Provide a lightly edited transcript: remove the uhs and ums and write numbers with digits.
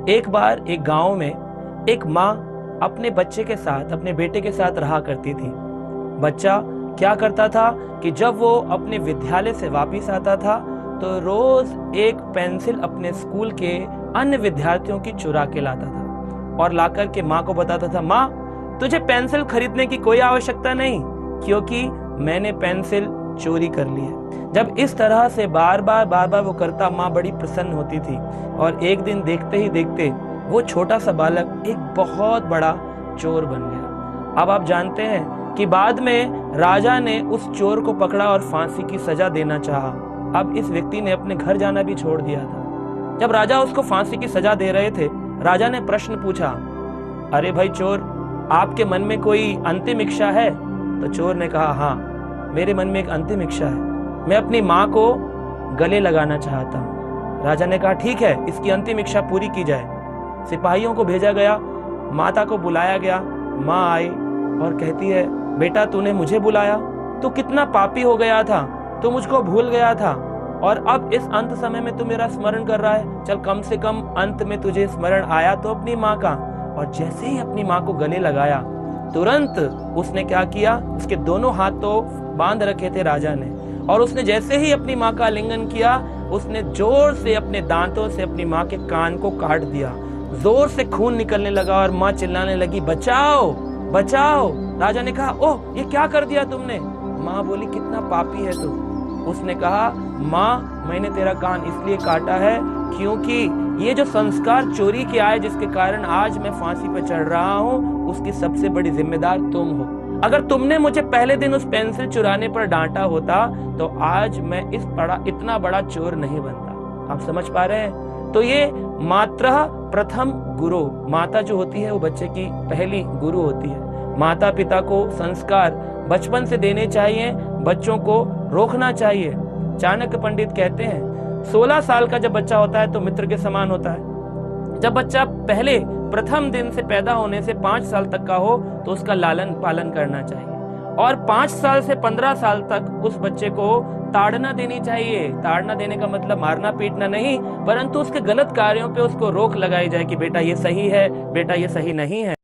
एक बार एक गांव में एक माँ अपने बच्चे के साथ, अपने बेटे के साथ रहा करती थी। बच्चा क्या करता था कि जब वो अपने विद्यालय से वापस आता था तो रोज एक पेंसिल अपने स्कूल के अन्य विद्यार्थियों की चुरा के लाता था और लाकर के माँ को बताता था, माँ तुझे पेंसिल खरीदने की कोई आवश्यकता नहीं, क्योंकि मैंने पेंसिल चोरी कर ली है। जब इस तरह से बार बार वो करता, माँ बड़ी प्रसन्न होती थी और एक दिन देखते ही देखते वो छोटा सा बालक एक बहुत बड़ा चोर बन गया। अब आप जानते हैं कि बाद में राजा ने उस चोर को पकड़ा और फांसी की सजा देना चाहा। अब इस व्यक्ति ने अपने घर जाना भी छोड़ दिया था। जब राजा उसको फांसी की सजा दे रहे थे, राजा ने प्रश्न पूछा, अरे भाई चोर, आपके मन में कोई अंतिम इच्छा है? तो चोर ने कहा, हाँ मेरे मन में एक अंतिम इच्छा है, मैं अपनी माँ को गले लगाना चाहता हूँ। राजा ने कहा, ठीक है, इसकी अंतिम इच्छा पूरी की जाए। सिपाहियों को भेजा गया, माता को बुलाया गया। माँ आई और कहती है, बेटा तूने मुझे बुलाया? तू कितना पापी हो गया था, तू मुझको भूल गया था और अब इस अंत समय में तू मेरा स्मरण कर रहा है। चल कम से कम अंत में तुझे स्मरण आया तो अपनी माँ का। और जैसे ही अपनी माँ को गले लगाया, तुरंत उसने क्या किया, उसके दोनों हाथ तो बांध रखे थे राजा ने, और उसने जैसे ही अपनी माँ का आलिंगन किया, उसने जोर से अपने दांतों से अपनी माँ के कान को काट दिया। जोर से खून निकलने लगा और माँ चिल्लाने लगी, बचाओ बचाओ। राजा ने कहा, ओह ये क्या कर दिया तुमने? माँ बोली, कितना पापी है तू। उसने कहा, माँ मैंने तेरा कान इसलिए काटा है क्योंकि ये जो संस्कार चोरी के आए, जिसके कारण आज मैं फांसी पर चढ़ रहा हूँ, उसकी सबसे बड़ी जिम्मेदार तुम हो। अगर तुमने मुझे पहले दिन उस पेंसिल चुराने पर डांटा होता तो आज मैं इतना बड़ा चोर नहीं बनता। आप समझ पा रहे हैं? तो ये मातृ प्रथम गुरु, माता जो होती है वो बच्चे की पहली गुरु होती है। माता पिता को संस्कार बचपन से देने चाहिए, बच्चों को रोकना चाहिए। चाणक्य पंडित कहते हैं 16 साल का जब बच्चा होता है तो मित्र के समान होता है। जब बच्चा पहले प्रथम दिन से पैदा होने से 5 साल तक का हो तो उसका लालन पालन करना चाहिए, और 5 साल से 15 साल तक उस बच्चे को ताड़ना देनी चाहिए। ताड़ना देने का मतलब मारना पीटना नहीं, परंतु उसके गलत कार्यों पे उसको रोक लगाई जाए कि बेटा ये सही है, बेटा ये सही नहीं है।